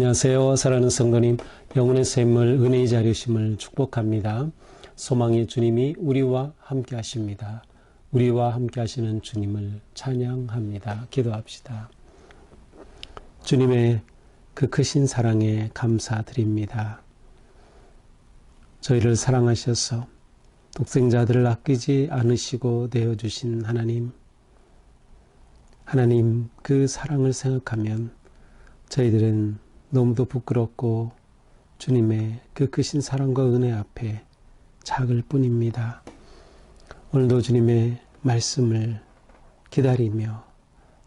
안녕하세요. 사랑하는 성도님, 영혼의 샘물 은혜의 자료심을 축복합니다. 소망의 주님이 우리와 함께 하십니다. 우리와 함께 하시는 주님을 찬양합니다. 기도합시다. 주님의 그 크신 사랑에 감사드립니다. 저희를 사랑하셔서 독생자들을 아끼지 않으시고 내어주신 하나님, 그 사랑을 생각하면 저희들은 너무도 부끄럽고 주님의 그 크신 사랑과 은혜 앞에 작을 뿐입니다. 오늘도 주님의 말씀을 기다리며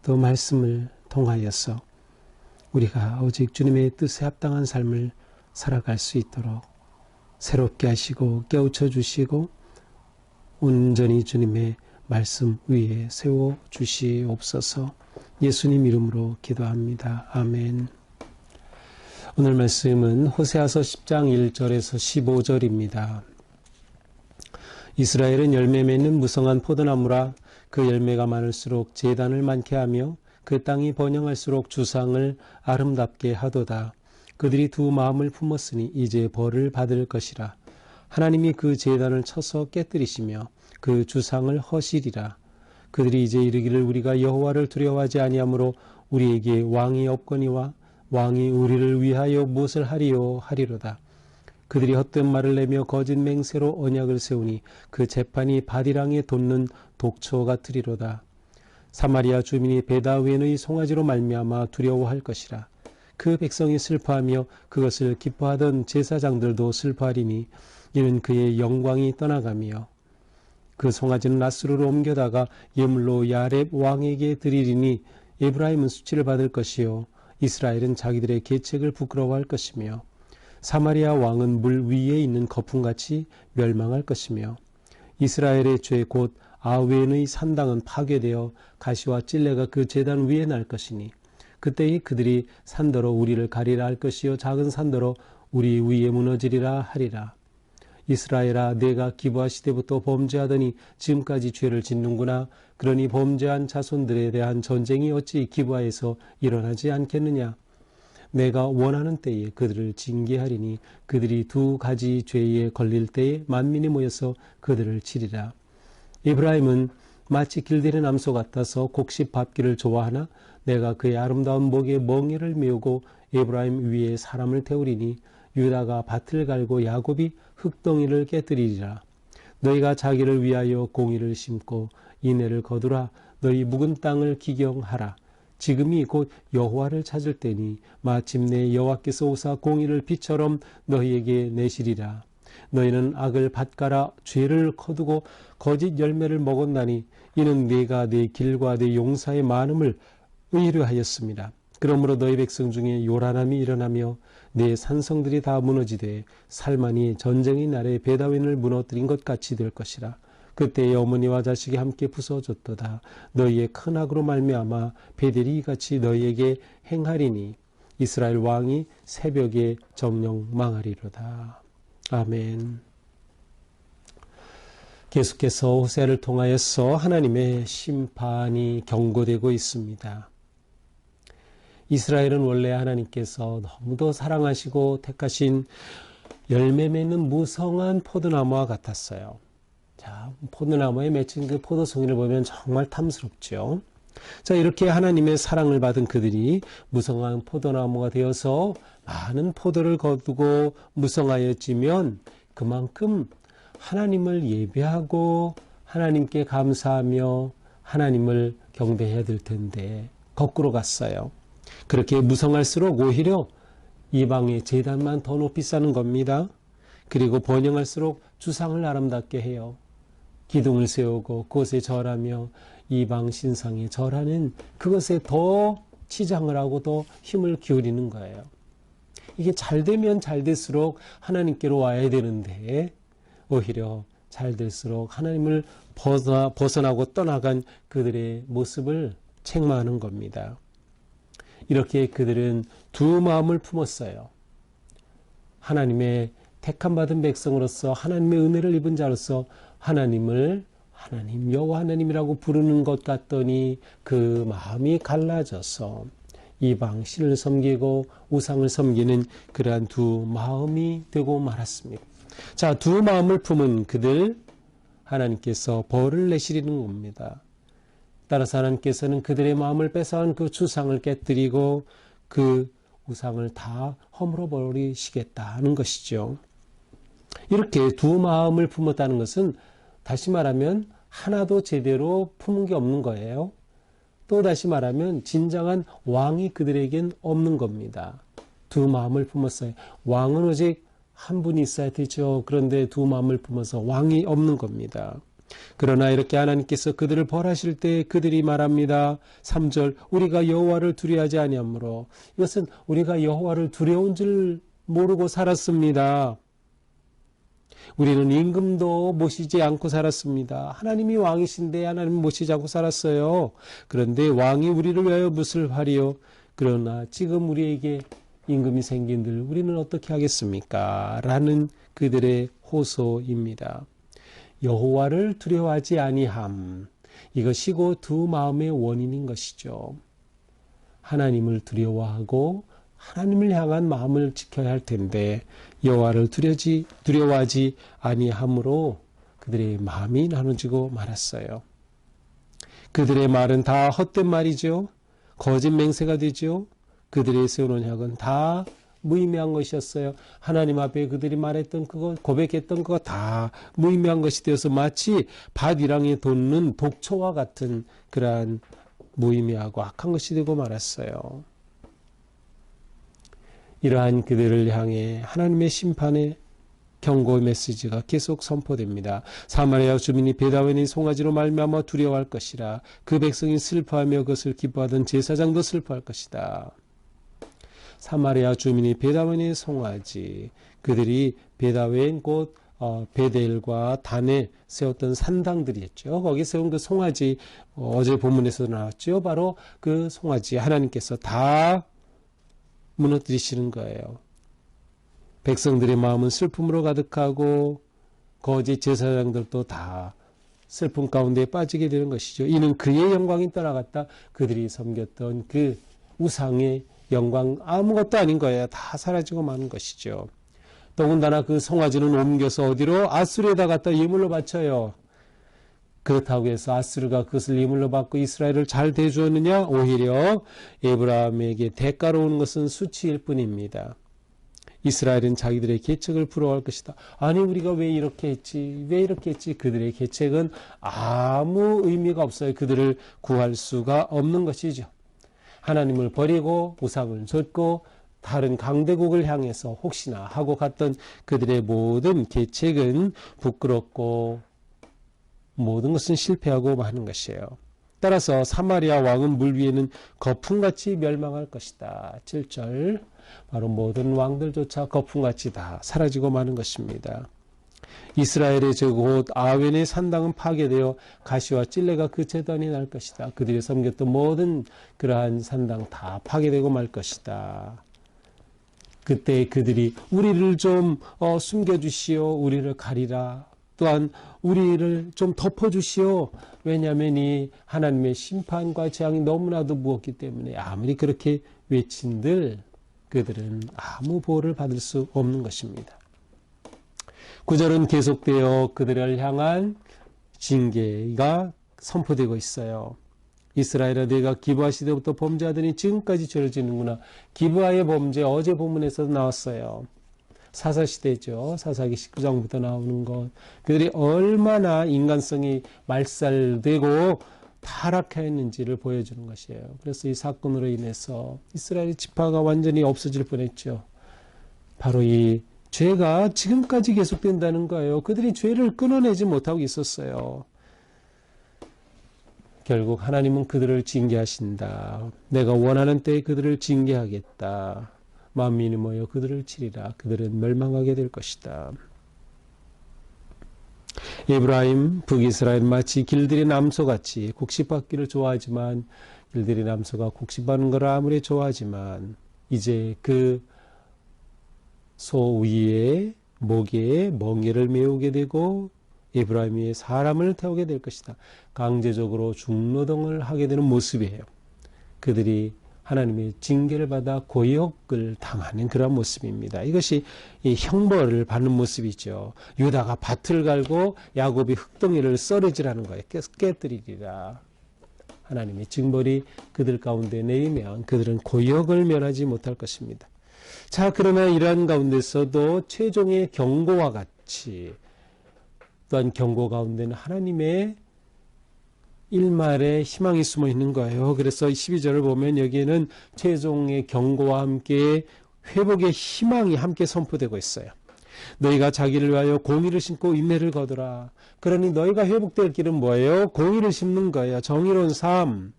또 말씀을 통하여서 우리가 오직 주님의 뜻에 합당한 삶을 살아갈 수 있도록 새롭게 하시고 깨우쳐 주시고 온전히 주님의 말씀 위에 세워 주시옵소서. 예수님 이름으로 기도합니다. 아멘. 오늘 말씀은 호세아서 10장 1절에서 15절입니다. 이스라엘은 열매 맺는 무성한 포도나무라. 그 열매가 많을수록 제단을 많게 하며 그 땅이 번영할수록 주상을 아름답게 하도다. 그들이 두 마음을 품었으니 이제 벌을 받을 것이라. 하나님이 그 제단을 쳐서 깨뜨리시며 그 주상을 허시리라. 그들이 이제 이르기를 우리가 여호와를 두려워하지 아니하므로 우리에게 왕이 없거니와 왕이 우리를 위하여 무엇을 하리요 하리로다. 그들이 헛된 말을 내며 거짓 맹세로 언약을 세우니 그 재판이 바디랑에 돋는 독초 같으리로다. 사마리아 주민이 베다웬의 송아지로 말미암아 두려워할 것이라. 그 백성이 슬퍼하며 그것을 기뻐하던 제사장들도 슬퍼하리니 이는 그의 영광이 떠나가며 그 송아지는 낫수르로 옮겨다가 예물로 야렙 왕에게 드리리니 에브라임은 수치를 받을 것이요 이스라엘은 자기들의 계책을 부끄러워할 것이며 사마리아 왕은 물 위에 있는 거품같이 멸망할 것이며 이스라엘의 죄 곧 아웬의 산당은 파괴되어 가시와 찔레가 그 제단 위에 날 것이니 그때에 그들이 산더러 우리를 가리라 할 것이요 작은 산더러 우리 위에 무너지리라 하리라. 이스라엘아, 내가 기브아 시대부터 범죄하더니 지금까지 죄를 짓는구나. 그러니 범죄한 자손들에 대한 전쟁이 어찌 기브아에서 일어나지 않겠느냐. 내가 원하는 때에 그들을 징계하리니 그들이 두 가지 죄에 걸릴 때에 만민이 모여서 그들을 치리라. 에브라임은 마치 길들의 남소 같아서 곡식 밟기를 좋아하나 내가 그의 아름다운 목에 멍에를 메우고 에브라임 위에 사람을 태우리니 유다가 밭을 갈고 야곱이 흙덩이를 깨뜨리리라. 너희가 자기를 위하여 공의를 심고 인애를 거두라. 너희 묵은 땅을 기경하라. 지금이 곧 여호와를 찾을 때니 마침내 여호와께서 오사 공의를 비처럼 너희에게 내시리라. 너희는 악을 밭가라 죄를 거두고 거짓 열매를 먹었나니 이는 내가 내 길과 내 용사의 많음을 의뢰하였습니다. 그러므로 너희 백성 중에 요란함이 일어나며 내 산성들이 다 무너지되 살만이 전쟁의 날에 베다웬을 무너뜨린 것 같이 될 것이라. 그때의 어머니와 자식이 함께 부서졌도다. 너희의 큰 악으로 말미암아 베델이 같이 너희에게 행하리니 이스라엘 왕이 새벽에 정령 망하리로다. 아멘. 계속해서 호세아를 통하여서 하나님의 심판이 경고되고 있습니다. 이스라엘은 원래 하나님께서 너무도 사랑하시고 택하신 열매 맺는 무성한 포도나무와 같았어요. 자, 포도나무에 맺힌 그 포도송이를 보면 정말 탐스럽죠. 자, 이렇게 하나님의 사랑을 받은 그들이 무성한 포도나무가 되어서 많은 포도를 거두고 무성하여지면 그만큼 하나님을 예배하고 하나님께 감사하며 하나님을 경배해야 될 텐데 거꾸로 갔어요. 그렇게 무성할수록 오히려 이방의 제단만 더 높이 쌓는 겁니다. 그리고 번영할수록 주상을 아름답게 해요. 기둥을 세우고 그것에 절하며 이방 신상에 절하는 그것에 더 치장을 하고 더 힘을 기울이는 거예요. 이게 잘 되면 잘 될수록 하나님께로 와야 되는데 오히려 잘 될수록 하나님을 벗어나고 떠나간 그들의 모습을 책망하는 겁니다. 이렇게 그들은 두 마음을 품었어요. 하나님의 택함 받은 백성으로서 하나님의 은혜를 입은 자로서 하나님을 하나님 여호와 하나님이라고 부르는 것 같더니 그 마음이 갈라져서 이방 신을 섬기고 우상을 섬기는 그러한 두 마음이 되고 말았습니다. 자, 두 마음을 품은 그들, 하나님께서 벌을 내시리는 겁니다. 따라서 하나님께서는 그들의 마음을 뺏어온 그 주상을 깨뜨리고 그 우상을 다 허물어 버리시겠다는 것이죠. 이렇게 두 마음을 품었다는 것은 다시 말하면 하나도 제대로 품은 게 없는 거예요. 또 다시 말하면 진정한 왕이 그들에겐 없는 겁니다. 두 마음을 품었어요. 왕은 오직 한 분이 있어야 되죠. 그런데 두 마음을 품어서 왕이 없는 겁니다. 그러나 이렇게 하나님께서 그들을 벌하실 때 그들이 말합니다. 3절 우리가 여호와를 두려워하지 아니하므로, 이것은 우리가 여호와를 두려운 줄 모르고 살았습니다. 우리는 임금도 모시지 않고 살았습니다. 하나님이 왕이신데 하나님 모시지 않고 살았어요. 그런데 왕이 우리를 위하여 무엇을 하리요? 그러나 지금 우리에게 임금이 생긴들 우리는 어떻게 하겠습니까? 라는 그들의 호소입니다. 여호와를 두려워하지 아니함, 이것이고 두 마음의 원인인 것이죠. 하나님을 두려워하고 하나님을 향한 마음을 지켜야 할 텐데 여호와를 두려워하지 아니함으로 그들의 마음이 나눠지고 말았어요. 그들의 말은 다 헛된 말이죠. 거짓 맹세가 되죠. 그들의 세운 언약은 다 무의미한 것이었어요. 하나님 앞에 그들이 말했던 그거, 고백했던 그거 다 무의미한 것이 되어서 마치 밭위랑에 돋는 독초와 같은 그러한 무의미하고 악한 것이 되고 말았어요. 이러한 그들을 향해 하나님의 심판의 경고 메시지가 계속 선포됩니다. 사마리아 주민이 베다웬의 송아지로 말미암아 두려워할 것이라. 그 백성이 슬퍼하며 그것을 기뻐하던 제사장도 슬퍼할 것이다. 사마리아 주민이 베다웬의 송아지, 그들이 베다웬 곧 베델과 단에 세웠던 산당들이었죠. 거기 세운 그 송아지, 어제 본문에서 나왔죠. 바로 그 송아지 하나님께서 다 무너뜨리시는 거예요. 백성들의 마음은 슬픔으로 가득하고 거짓 제사장들도 다 슬픔 가운데 빠지게 되는 것이죠. 이는 그의 영광이 떠나갔다. 그들이 섬겼던 그 우상의 영광 아무것도 아닌 거예요. 다 사라지고 마는 것이죠. 더군다나 그 송아지는 옮겨서 어디로? 아수르에다 갖다 예물로 바쳐요. 그렇다고 해서 아수르가 그것을 예물로 받고 이스라엘을 잘 대주었느냐? 오히려 에브라임에게 대가로 오는 것은 수치일 뿐입니다. 이스라엘은 자기들의 계책을 부러워할 것이다. 아니 우리가 왜 이렇게 했지? 왜 이렇게 했지? 그들의 계책은 아무 의미가 없어요. 그들을 구할 수가 없는 것이죠. 하나님을 버리고 우상을 좇고 다른 강대국을 향해서 혹시나 하고 갔던 그들의 모든 계책은 부끄럽고 모든 것은 실패하고 마는 것이에요. 따라서 사마리아 왕은 물 위에는 거품같이 멸망할 것이다. 7절 바로 모든 왕들조차 거품같이 다 사라지고 마는 것입니다. 이스라엘의 저곳 아웬의 산당은 파괴되어 가시와 찔레가 그 제단이 날 것이다. 그들이 섬겼던 모든 그러한 산당 다 파괴되고 말 것이다. 그때 그들이 우리를 좀 숨겨주시오. 우리를 가리라. 또한 우리를 좀 덮어주시오. 왜냐하면 이 하나님의 심판과 재앙이 너무나도 무겁기 때문에 아무리 그렇게 외친들 그들은 아무 보호를 받을 수 없는 것입니다. 9절은 계속되어 그들을 향한 징계가 선포되고 있어요. 이스라엘아 내가 기브아 시대부터 범죄하더니 지금까지 죄를 짓는구나. 기브아의 범죄 어제 본문에서 나왔어요. 사사시대죠. 사사기 19장부터 나오는 것. 그들이 얼마나 인간성이 말살되고 타락했는지를 보여주는 것이에요. 그래서 이 사건으로 인해서 이스라엘 지파가 완전히 없어질 뻔했죠. 바로 이 죄가 지금까지 계속된다는 거예요. 그들이 죄를 끊어내지 못하고 있었어요. 결국 하나님은 그들을 징계하신다. 내가 원하는 때에 그들을 징계하겠다. 만민이 모여 그들을 치리라. 그들은 멸망하게 될 것이다. 에브라임, 북이스라엘 마치 길들이 남소같이 곡식받기를 좋아하지만 길들이 남소가 곡식받는 것을 아무리 좋아하지만 이제 그 소 위에 목에 멍에를 메우게 되고 에브라임이 사람을 태우게 될 것이다. 강제적으로 중노동을 하게 되는 모습이에요. 그들이 하나님의 징계를 받아 고역을 당하는 그런 모습입니다. 이것이 이 형벌을 받는 모습이죠. 유다가 밭을 갈고 야곱이 흙덩이를 썰어지라는 거예요. 깨뜨리리라. 하나님의 징벌이 그들 가운데 내리면 그들은 고역을 면하지 못할 것입니다. 자, 그러나 이러한 가운데서도 최종의 경고와 같이 또한 경고 가운데는 하나님의 일말의 희망이 숨어 있는 거예요. 그래서 12절을 보면 여기에는 최종의 경고와 함께 회복의 희망이 함께 선포되고 있어요. 너희가 자기를 위하여 공의를 심고 인내를 거두라. 그러니 너희가 회복될 길은 뭐예요? 공의를 심는 거예요. 정의로운 삶.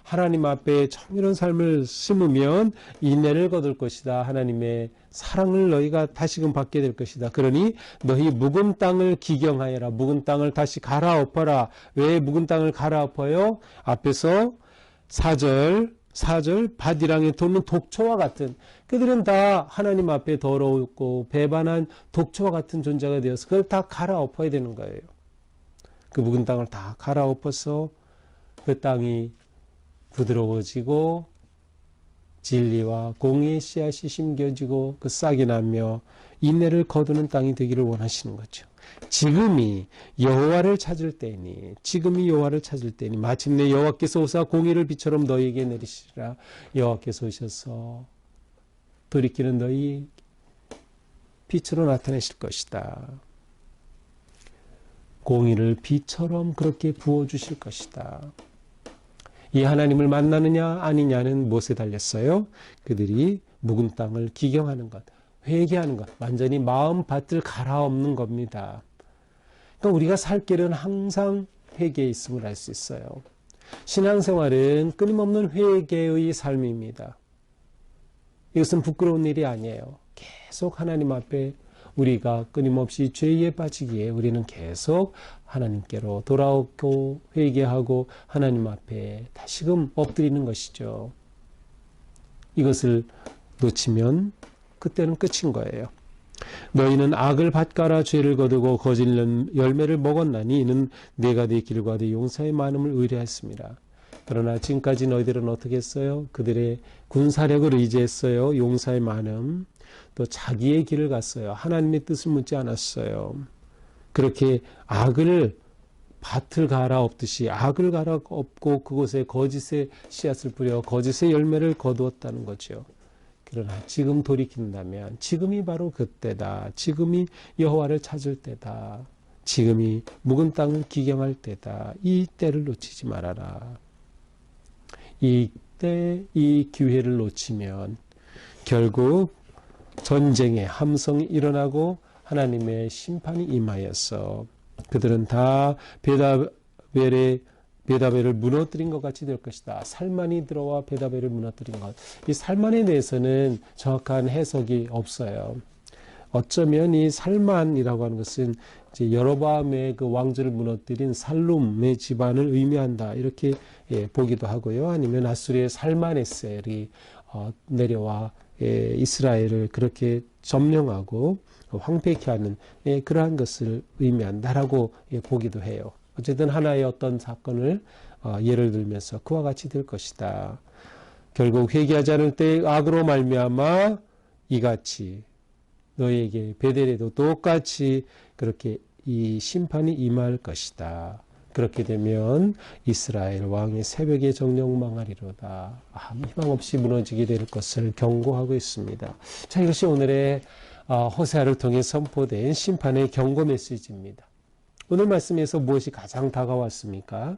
하나님 앞에 정의로운 삶을 심으면 인내를 거둘 것이다. 하나님의 사랑을 너희가 다시금 받게 될 것이다. 그러니 너희 묵은 땅을 기경하여라. 묵은 땅을 다시 갈아엎어라. 왜 묵은 땅을 갈아엎어요? 앞에서 4절 밭이랑에 도는 독초와 같은, 그들은 다 하나님 앞에 더러웠고 배반한 독초와 같은 존재가 되어서 그걸 다 갈아엎어야 되는 거예요. 그 묵은 땅을 다 갈아엎어서 그 땅이 부드러워지고 진리와 공의의 씨앗이 심겨지고 그 싹이 나며 인내를 거두는 땅이 되기를 원하시는 거죠. 지금이 여호와를 찾을 때니, 마침내 여호와께서 오사 공의를 비처럼 너희에게 내리시리라. 여호와께서 오셔서 돌이키는 너희 빛으로 나타내실 것이다. 공의를 비처럼 그렇게 부어주실 것이다. 이 하나님을 만나느냐 아니냐는 무엇에 달렸어요? 그들이 묵은 땅을 기경하는 것, 회개하는 것, 완전히 마음 밭을 갈아엎는 겁니다. 그러니까 우리가 살 길은 항상 회개에 있음을 알 수 있어요. 신앙생활은 끊임없는 회개의 삶입니다. 이것은 부끄러운 일이 아니에요. 계속 하나님 앞에 우리가 끊임없이 죄에 빠지기에 우리는 계속 하나님께로 돌아오고 회개하고 하나님 앞에 다시금 엎드리는 것이죠. 이것을 놓치면 그때는 끝인 거예요. 너희는 악을 밭갈아 죄를 거두고 거짓 열매를 먹었나니 이는 내가 네 길과 네 용사의 많음을 의뢰했습니다. 그러나 지금까지 너희들은 어떻게 했어요? 그들의 군사력을 의지했어요. 용사의 많음. 또 자기의 길을 갔어요. 하나님의 뜻을 묻지 않았어요. 그렇게 악을 밭을 갈아엎듯이 악을 갈아엎고 그곳에 거짓의 씨앗을 뿌려 거짓의 열매를 거두었다는 거죠. 그러나 지금 돌이킨다면 지금이 바로 그때다. 지금이 여호와를 찾을 때다. 지금이 묵은 땅을 기경할 때다. 이 때를 놓치지 말아라. 이때 이 기회를 놓치면 결국 전쟁의 함성이 일어나고 하나님의 심판이 임하여서 그들은 다 베다벨을 무너뜨린 것 같이 될 것이다. 살만이 들어와 베다벨을 무너뜨린 것. 이 살만에 대해서는 정확한 해석이 없어요. 어쩌면 이 살만이라고 하는 것은 이제 여로보암의 그 왕조를 무너뜨린 살룸의 집안을 의미한다. 이렇게 보기도 하고요. 아니면 아수리의 살만에셀이 내려와 이스라엘을 그렇게 점령하고 황폐케 하는 그러한 것을 의미한다라고 보기도 해요. 어쨌든 하나의 어떤 사건을 예를 들면서 그와 같이 될 것이다. 결국 회개하지 않을 때 악으로 말미암아 이같이 너희에게 베델에도 똑같이 그렇게 이 심판이 임할 것이다. 그렇게 되면 이스라엘 왕이 새벽에 정령 망하리로다. 아무 희망 없이 무너지게 될 것을 경고하고 있습니다. 자, 이것이 오늘의 호세아를 통해 선포된 심판의 경고 메시지입니다. 오늘 말씀에서 무엇이 가장 다가왔습니까?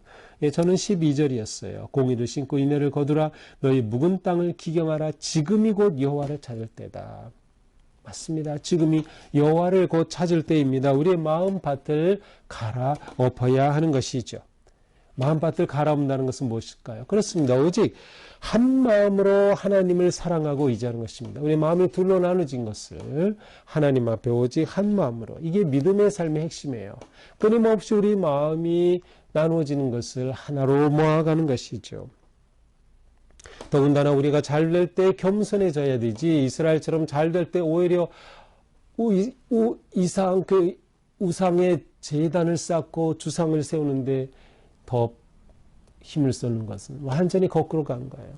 저는 12절이었어요. 공의를 심고 인내를 거두라. 너희 묵은 땅을 기경하라. 지금이 곧 여호와를 찾을 때다. 맞습니다. 지금이 여호와를 곧 찾을 때입니다. 우리의 마음밭을 갈아엎어야 하는 것이죠. 마음밭을 갈아엎는다는 것은 무엇일까요? 그렇습니다. 오직 한 마음으로 하나님을 사랑하고 의지하는 것입니다. 우리의 마음이 둘로 나눠진 것을 하나님 앞에 오직 한 마음으로. 이게 믿음의 삶의 핵심이에요. 끊임없이 우리 마음이 나누어지는 것을 하나로 모아가는 것이죠. 더군다나 우리가 잘 될 때 겸손해져야 되지, 이스라엘처럼 잘 될 때 오히려 우상의 제단을 쌓고 주상을 세우는데 더 힘을 쏟는 것은 완전히 거꾸로 간 거예요.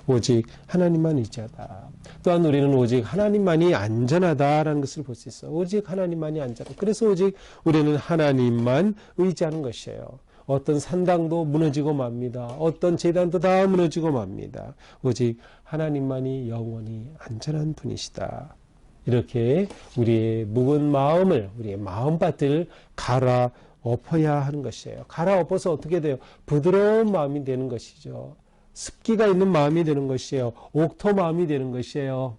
오직 하나님만 의지하다. 또한 우리는 오직 하나님만이 안전하다라는 것을 볼 수 있어. 오직 하나님만이 안전하다. 그래서 오직 우리는 하나님만 의지하는 것이에요. 어떤 산당도 무너지고 맙니다. 어떤 제단도 다 무너지고 맙니다. 오직 하나님만이 영원히 안전한 분이시다. 이렇게 우리의 묵은 마음을, 우리의 마음밭을 갈아엎어야 하는 것이에요. 갈아엎어서 어떻게 돼요? 부드러운 마음이 되는 것이죠. 습기가 있는 마음이 되는 것이에요. 옥토 마음이 되는 것이에요.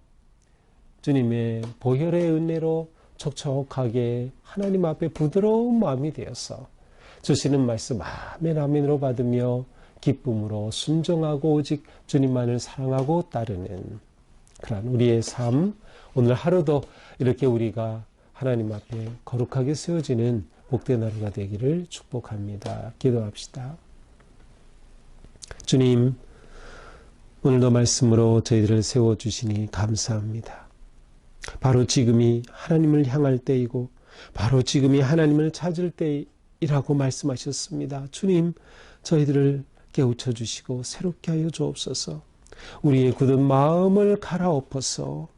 주님의 보혈의 은혜로 촉촉하게 하나님 앞에 부드러운 마음이 되어서 주시는 말씀 아멘 아멘으로 받으며 기쁨으로 순종하고 오직 주님만을 사랑하고 따르는 그런 우리의 삶, 오늘 하루도 이렇게 우리가 하나님 앞에 거룩하게 세워지는 복된 하루가 되기를 축복합니다. 기도합시다. 주님, 오늘도 말씀으로 저희들을 세워주시니 감사합니다. 바로 지금이 하나님을 향할 때이고 바로 지금이 하나님을 찾을 때이라고 말씀하셨습니다. 주님, 저희들을 깨우쳐 주시고 새롭게 하여 주옵소서. 우리의 굳은 마음을 갈아엎어서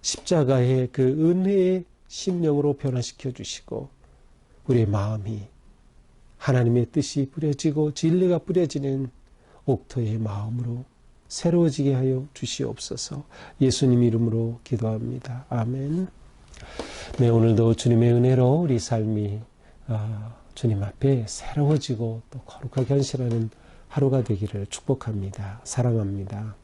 십자가의 그 은혜의 심령으로 변화시켜 주시고 우리의 마음이 하나님의 뜻이 뿌려지고 진리가 뿌려지는 옥토의 마음으로 새로워지게 하여 주시옵소서. 예수님 이름으로 기도합니다. 아멘. 네, 오늘도 주님의 은혜로 우리 삶이 주님 앞에 새로워지고 또 거룩하게 헌신하는 하루가 되기를 축복합니다. 사랑합니다.